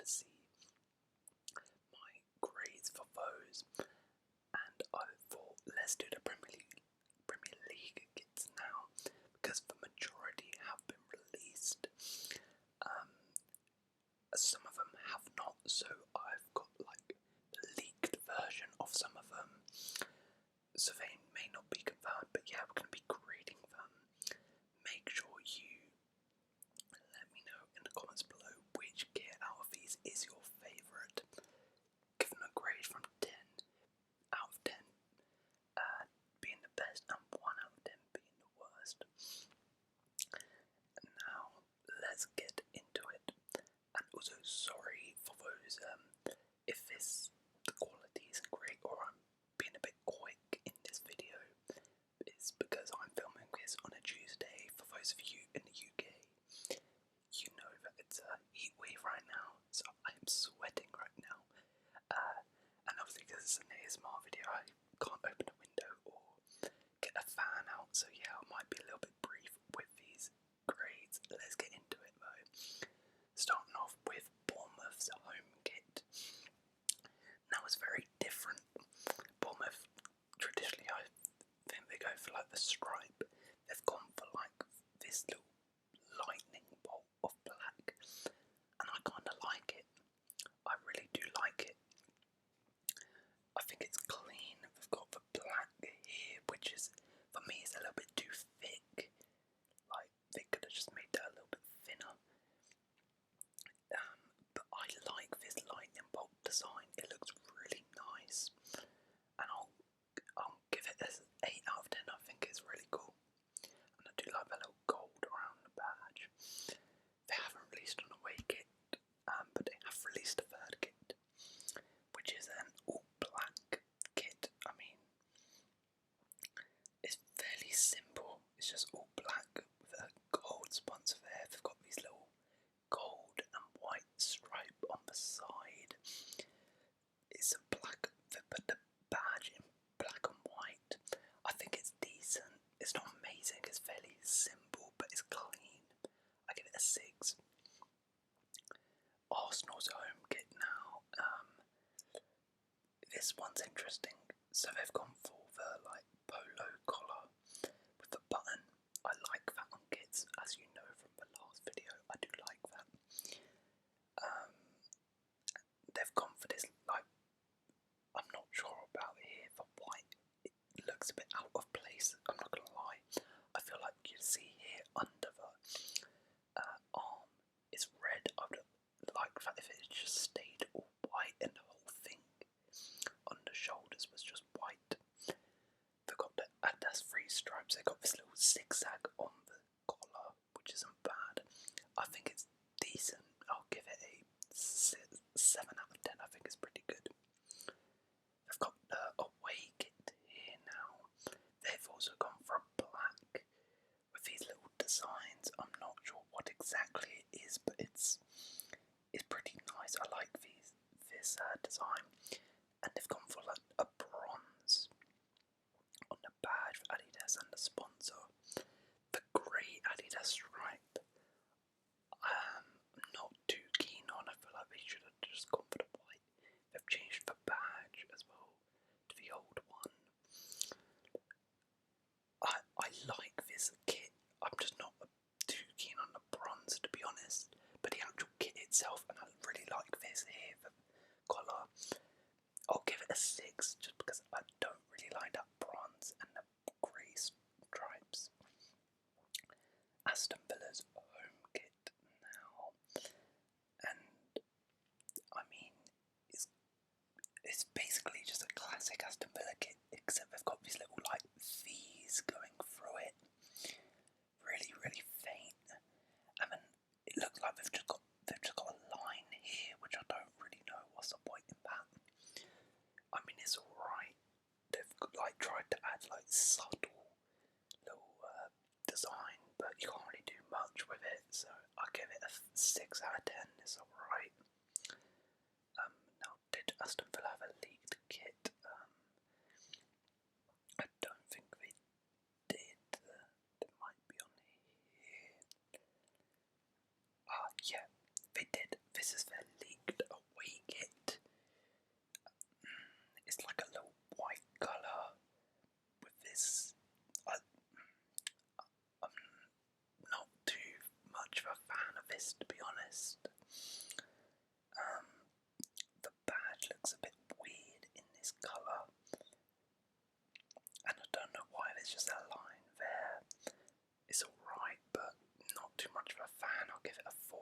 to see my grades for those, and I thought let's do the Premier League kits now, because the majority have been released. Some of them have not, so I've got like the leaked version of some of them, so they may not be confirmed, but yeah, we're going to be grading them. Make sure you let me know in the comments below which kit out of these is your favourite. Give them a grade from 10 out of 10 being the best and 1 out of 10 being the worst. Now let's get into it. And also sorry for those if the quality isn't great or I'm being a bit quick in this video. It's because I'm filming this on a Tuesday. For those of you in the UK, you know that it's a heat wave right now, so I am sweating right now. And obviously because it's an ASMR video, I can't open a window or get a fan out, so yeah, I might be a little bit brief with these grades. Let's get into it though. Starting off with Bournemouth's home kit. Now it's very different. Bournemouth, traditionally I think they go for like the stripe. They've gone for like this little lightning bolt of black, and I kinda like it. I really do like it. I think it's clean. They've got the black here, which is, for me, is a little bit too thick. Like, they could have just made that a little bit thinner. But I like this lightning bolt design. It looks really nice, and I'll give it an 8 out of 10. I think it's really cool, and I do like the little gold around the badge. They haven't released an away kit, but they have released a third kit, which is an all black kit. I mean, it's fairly simple. It's just all black with a gold sponsor there. They've got these little gold and white stripe on the side. It's a black, they put the badge in black and white. I think it's decent. It's not amazing, it's fairly simple, but it's clean. I give it a 6. Arsenal's home kit now. This one's interesting. So they've gone for the like polo collar with the button. I like that on kits, as you know from the last video. I do like that. They've gone for this like, I'm not sure about here, the white. It looks a bit out of place. I'm not gonna lie. I feel like you see here under the arm is red. I would like that if it just stayed all white and the whole thing on the shoulders was just white. They've got the Adidas 3 stripes. They've got this little zigzag on the collar, which isn't bad. I think it's decent. I'll give it a 7 out of 10. I think it's pretty good. They've got the away kit here now. They've also gone for a black with these little designs. I'm not sure what exactly it is, but it's pretty nice. I like this design, and they've gone for like a bronze on the badge for Adidas and the sponsor. The grey Adidas stripe, I'm not too keen on. I feel like they should have just gone for the white. They've changed the badge as well to the old one. I like this kit. I'm just not too keen on the bronze, to be honest. But the actual kit itself, and I really like this here, the collar. I'll give it a 6, just because I don't really like that bronze and the grey stripes. Aston Villa's home kit now, and I mean, it's basically just a classic Aston Villa kit, except they've got these little like V's going through it, really faint, and then it looks like they've just got a line here, which I don't really know what's the point in that. I mean, it's alright. They've like tried to add like subtle little design, but you can't really do much with it, so I give it a 6 out of 10. It's alright. Now, did Aston Villa have a leaked kit? I don't think they did. It might be on here. Yeah, they did. This is their leaked it's just a line there. It's alright, but not too much of a fan. I'll give it a 4.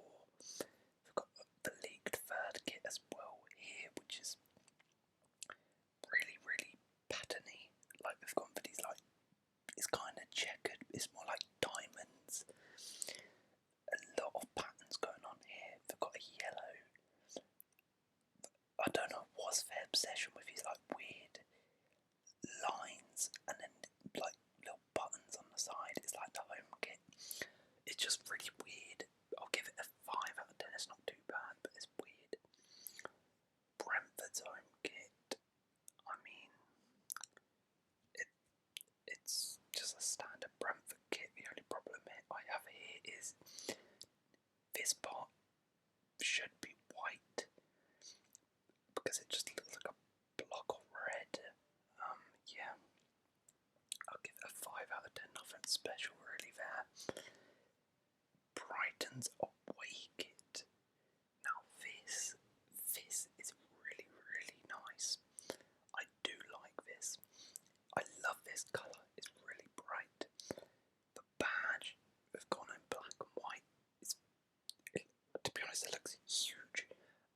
We've got the leaked third kit as well here, which is really, really patterny. Like we've gone for these, like, it's kind of checkered. It's more like diamonds. A lot of patterns going on here. We've got a yellow. I don't know what's their obsession with these like weird lines and then like little buttons on the side. It's like the home kit. It's just really weird. I'll give it a 5 out of 10. It's not too bad, but it's weird. Brentford's home kit. I mean, it's just a standard Brentford kit. The only problem I have here is this part should be white because it just looks like a block of red. Yeah, I'll give it a 5 out of 10. Nothing special really there. Brighton's away kit. Now this is really, really nice. I do like this. I love this colour. It's really bright. The badge, we've gone in black and white. To be honest, it looks huge.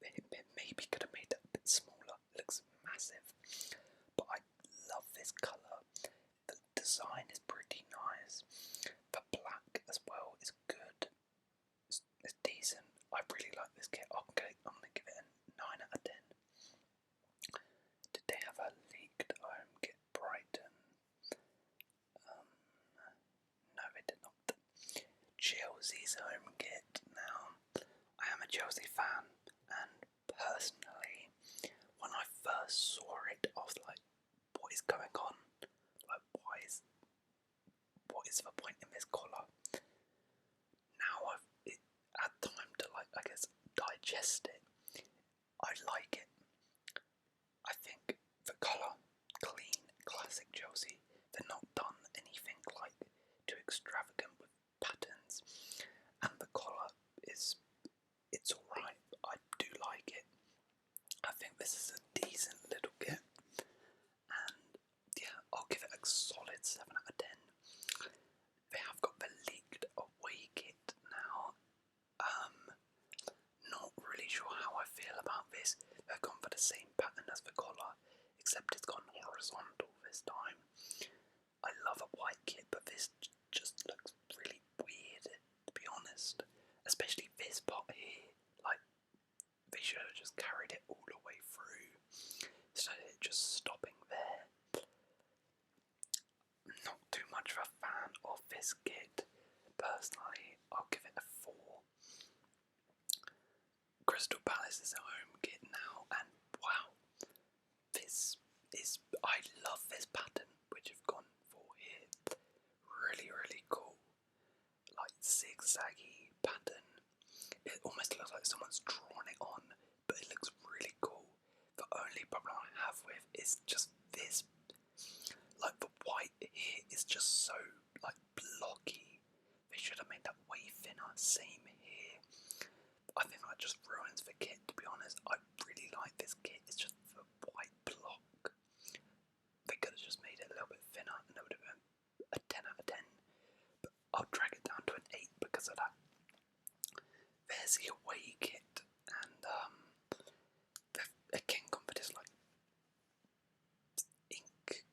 It maybe could have made that a bit smaller. It looks massive. But I love this colour. The design is pretty nice. The black as well is good. It's decent. I really like this kit. I'm gonna give it a 9 out of 10. Did they have a leaked home kit, Brighton? No, it did not. Chelsea's home kit. Now, I am a Chelsea fan, and personally, when I first saw it, I was like, what is going on? Like, what is the point in this collar? Now I've had time to, like, I guess, digest it. I like it. I think the colour, clean, classic Chelsea. They're not done anything like too extravagant with patterns, and the collar it's alright. I do like it. I think this is a decent little kit, and yeah, I'll give it a solid 7 out of 10. They have got the leaked away kit now. Not really sure how I feel about this. They've gone for the same pattern as the collar, except it's gone horizontal this time. I love a white kit, but this just looks really weird, to be honest. Especially this part here. Like, they should have just carried it all the way through instead of it just stopping there. Not too much of a fan of this kit. Personally, I'll give it a 4. Crystal Palace is a home kit now, and wow, I love this pattern which I've gone for here. Really, really cool. Like zigzaggy pattern. It almost looks like someone's drawn it on, but it looks really cool. The only problem I have with is just this. Like the white here is just so like blocky. They should have made that way thinner. Same here. I think that just ruins the kit, to be honest. I really like this kit. It's just the white block. They could have just made it a little bit thinner and it would have been a 10 out of 10. But I'll drag it down to an 8 because of that. There's the away kit, and they've again gone for this like ink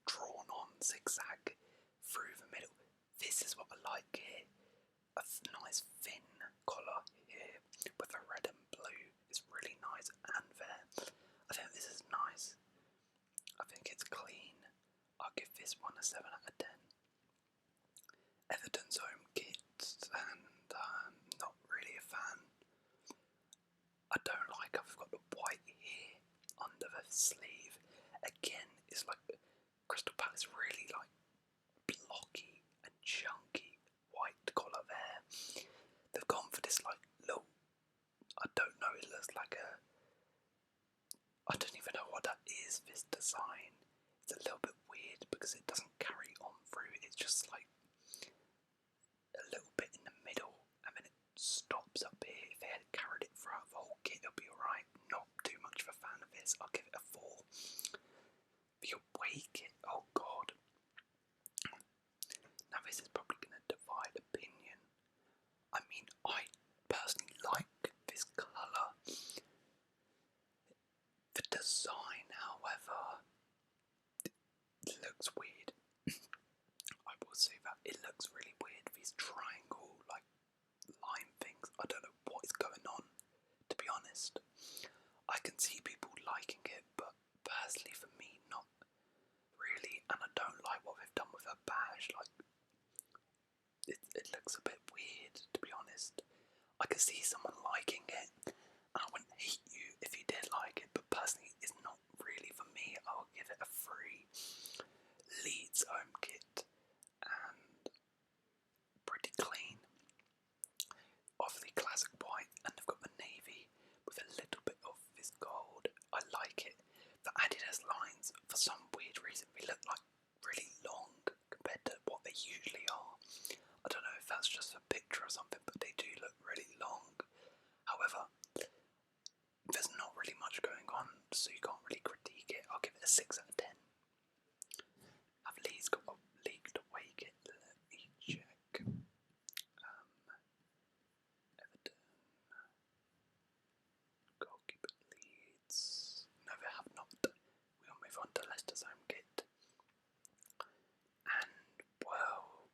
drawn on zigzag through the middle. This is what I like here. A nice thin collar here with the red and blue is really nice, and there. I think this is nice. I think it's clean. I'll give this one a 7 out of 10. Everton's home kit, and not really a fan. I don't like how we've got the white here under the sleeve. Again, it's like Crystal Palace really like blocky and chunky white collar there. They've gone for this like little, I don't know, it looks like I don't even know what that is, this design. It's a little bit weird because it doesn't carry on through, it's just like a little bit in the middle and then it stops up here. If they had carried it throughout the whole kit, it'll be alright. Not too much of a fan of this. I'll give it a 4. The away kit, oh god. badge, like, it looks a bit weird, to be honest. I could see someone liking it, and I wouldn't hate you if you did like it, but personally, it's not really for me. I'll give it a 3. Leeds home kit, and pretty clean. Obviously classic white, and they've got the navy with a little bit of this gold. I like it. The Adidas lines, for some weird reason, they look like really long compared to what they usually are. I don't know if that's just a picture or something, but they do look really long. However, there's not really much going on, so you can't really critique it. I'll give it a 6 out of 10. Have Leeds got a leaked away kit? Let me check. Everton. Goalkeeper Leeds. No, they have not. We'll move on to Leicester's home kit. And, well,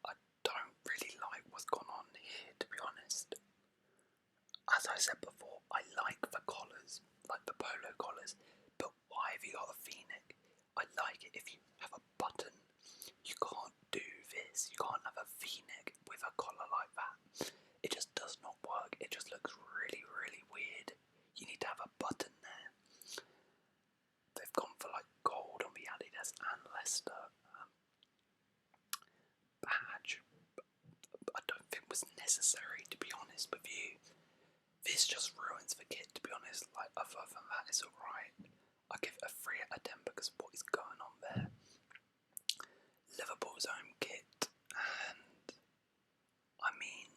I don't really like what's gone on here, to be honest. As I said before, I like the collars, like the polo collars, but why have you got a V-neck? I like it if you have a button. You can't do this. You can't have a V-neck with a collar like that. It just does not work. It just looks really, really weird. You need to have a button there. They've gone for like gold on the Adidas and Leicester badge. I don't think was necessary, to be honest with you. This just ruins the kit, to be honest. Like, other than that, it's alright. I give it a 3 out of 10 because of what is going on there. Liverpool's home kit, and I mean,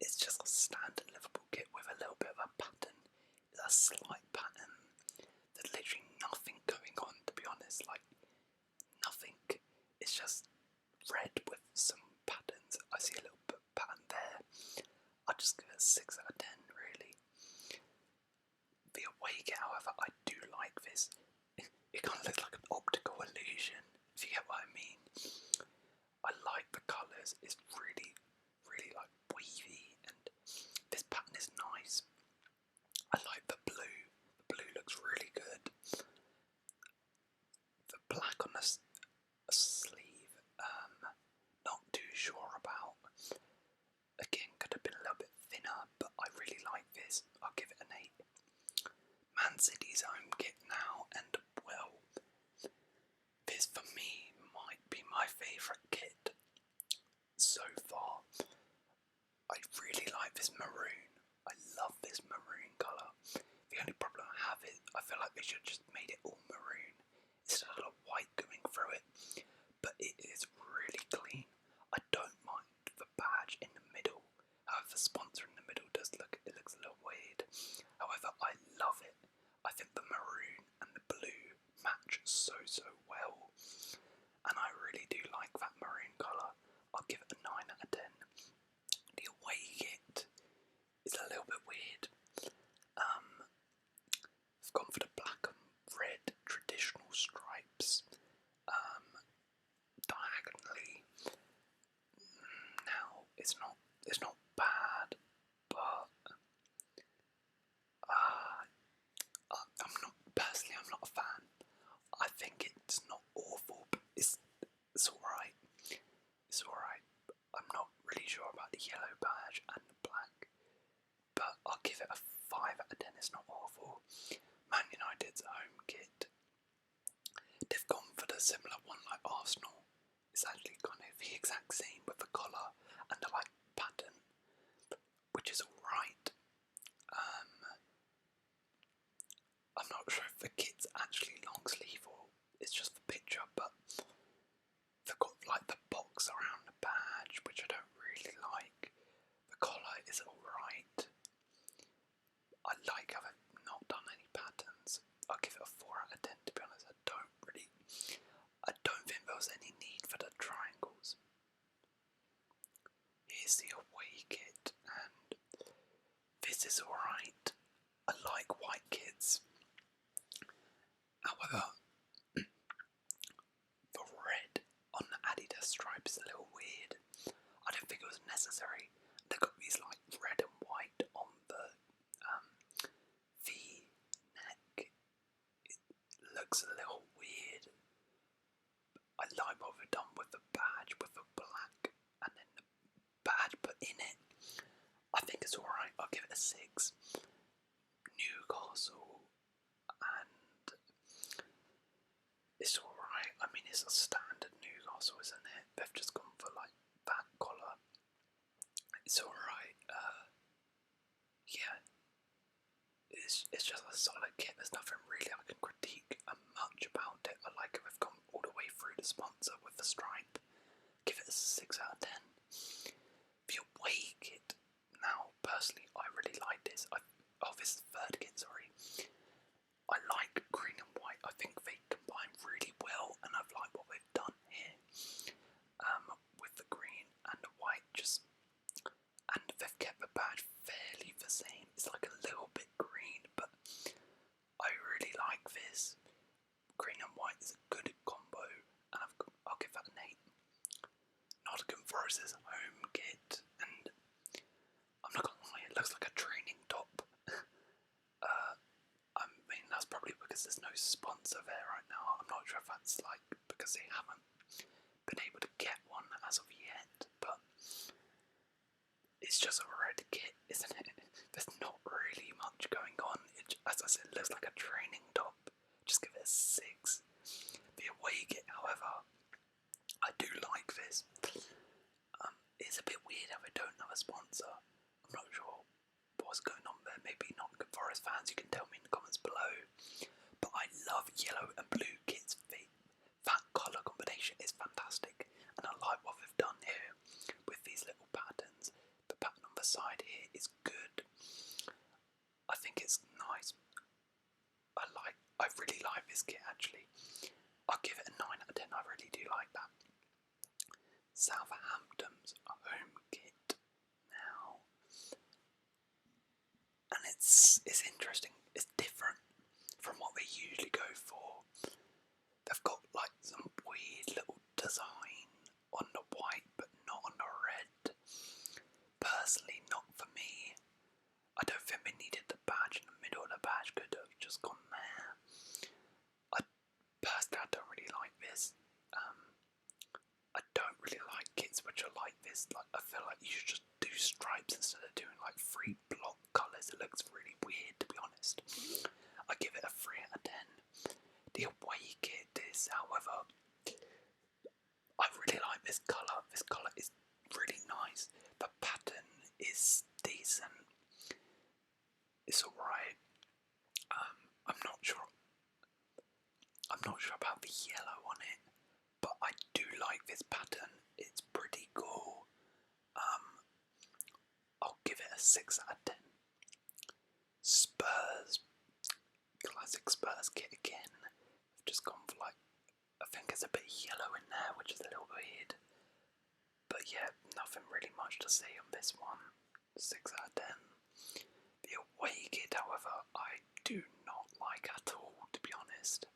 it's just a standard Liverpool kit with a little bit of a pattern. It's a slight pattern. There's literally nothing going on, to be honest. Like, nothing. It's just red with some patterns. I see a little bit of pattern there. I'll just give it a 6 out of 10, really. The away kit, however, I do like this. It kind of looks like an optical illusion, if you get what I mean. I like the colours. It's really, really like wavy, and this pattern is nice. I like the blue. The blue looks really good. The black on the sleeve, not too sure about. Again, could have been a little bit thinner, but I really like this. I'll give it an 8. Man City's home kit now, and well, this for me might be my favourite kit so far. I really like this maroon. I love this maroon colour. The only problem I have is I feel like they should have just made it all maroon instead of white going through it, but it is really clean. I don't mind the badge in the middle. However, the sponsor in the middle does look, it looks a little weird. However, I love it. I think the maroon and the blue match so well, and I really do like that maroon colour. I'll give it a 9 out of 10. The away kit is a little bit weird. I've gone for the black and red traditional stripes, diagonally. Now it's not bad, but I'm not a fan. I think it's not awful, but it's alright. It's alright. I'm not really sure about the yellow badge and the black, but I'll give it a 5 out of 10. It's not awful. Man United's home kit. They've gone for the similar one like Arsenal. It's actually kind of the exact same with the collar and the like pattern, which is alright. I'm not sure if the kit's actually long sleeve or it's just the picture, but they've got like the box around the badge, which I don't really like. The collar is alright. I like how they've not done any patterns. I'll give it a 4 out of 10, to be honest. I don't think there was any need for the triangles. Here's the away kit, and this is alright. I like white kits. However, in it. I think it's alright. I'll give it a 6. Newcastle, and it's alright. I mean, it's a standard Newcastle, isn't it? They've just gone for like that collar. It's alright. Yeah, it's just a solid kit. There's nothing really I can critique much about it. I like it. We've gone all the way through the sponsor with the stripe. Give it a 6 out of 10. The away kit. Now, personally, I really like this. This third kit, sorry. I like green and white. I think they combine really well, and I've liked what they've done here. With the green and the white, and they've kept the badge fairly the same. It's like a little bit green, but I really like this. Green and white is a good combo, and I'll give that an 8. Nottingham Forest's home kit, and I'm not gonna lie, it looks like a training top. I mean, that's probably because there's no sponsor there right now. I'm not sure if that's like because they haven't been able to get one as of yet, but it's just a red kit, isn't it? There's not really much going on. As I said, it looks like a training top. Just give it a 6. The away kit, however, I do like this. It's a bit weird how they don't have a sponsor. I'm not sure what's going on there. Maybe not good Forest fans, you can tell me in the comments below. But I love yellow and blue kits. That colour combination is fantastic, and I like what they've done here with these little patterns. The pattern on the side here is good. I think it's nice. I really like this kit actually. I'll give it a 9 out of 10. I really do like that. Southampton's home kit now, and it's interesting. It's different from what they usually go for. They've got like some weird little design on the white, but not on the red. Personally, not for me. I don't think they needed the badge in the middle. The badge could have just gone there. I don't really like this. I don't really like kits which are like this. Like, I feel like you should just do stripes instead of doing like 3 block colours. It looks really weird, to be honest. I give it a 3 out of 10. The away kit is, however, I really like this colour. This colour is really nice. The pattern is decent. It's alright. I'm not sure about the yellow on it, but I do like this pattern. It's pretty cool. I'll give it a 6 out of 10. Spurs, classic Spurs kit again. I've just gone for like, I think there's a bit of yellow in there, which is a little weird. But yeah, nothing really much to say on this one. 6 out of 10. The away kit, however, I do not like at all, to be honest.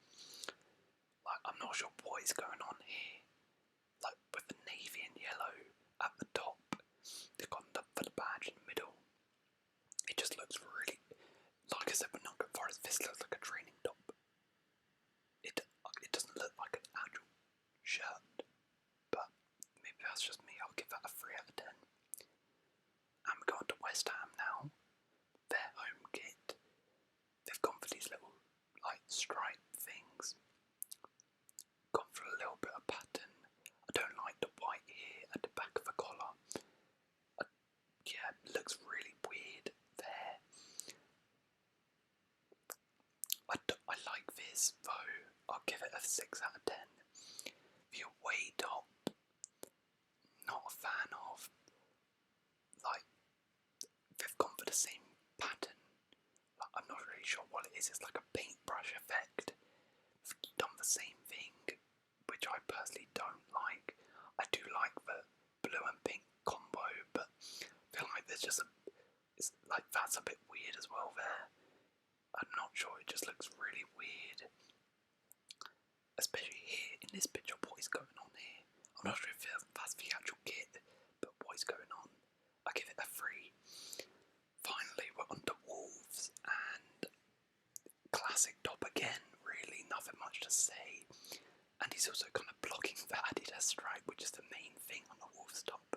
Like, I'm not sure what is going on here. Like, with the navy and yellow at the top, they've gone for the badge in the middle. It just looks really, like I said, with Nottingham Forest, this looks like a training top. It doesn't look like an actual shirt, but maybe that's just me. I'll give that a 3 out of 10. And we're going to West Ham now. Their home kit. They've gone for these little like stripe things. Gone for a little bit of pattern. I don't like the white here at the back of the collar. Yeah, it looks really weird there. I like this though. I'll give it a 6 out of 10. The away top, not a fan of. Like, they've gone for the same pattern. Like, I'm not really sure what it is. It's like a paintbrush effect. They've done the same thing, which I personally don't like. I do like the blue and pink combo, but I feel like there's just it's like that's a bit weird as well there. I'm not sure, it just looks really weird. Especially here in this picture, what is going on here? I'm not sure if that's the actual kit, but what is going on? I give it a 3. Finally, we're on to Wolves, and classic top again, really, nothing much to say. And he's also kind of blocking the Adidas stripe, which is the main thing on the Wolves top.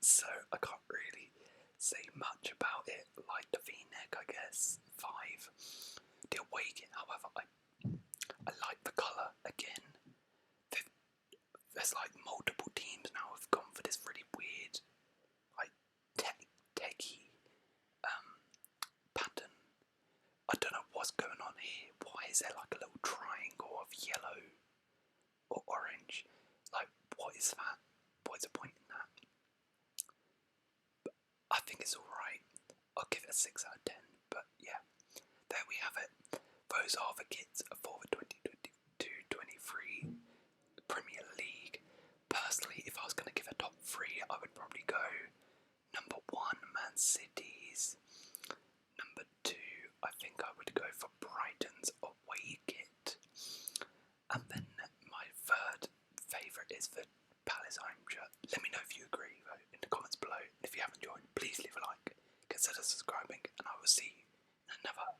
So I can't really say much about it. Like the V-neck, I guess. 5. The away kit, however, I like the colour again. There's like multiple teams now have gone for this really weird, like techie pattern. I don't know what's going on here. Why is there like a little triangle of yellow or orange? Like, what is that? What is the point in that? I think it's alright. I'll give it a 6 out of 10. But yeah, there we have it. Those are the kits for the 2022-23 Premier League. Personally, if I was going to give a top 3, I would probably go number 1, Man City's. Number 2, I think I would go for Brighton's away kit. And then my third favourite is the Palace home shirt. Let me know if you agree though in the comments below. If you haven't joined, please leave a like, consider subscribing, and I will see you in another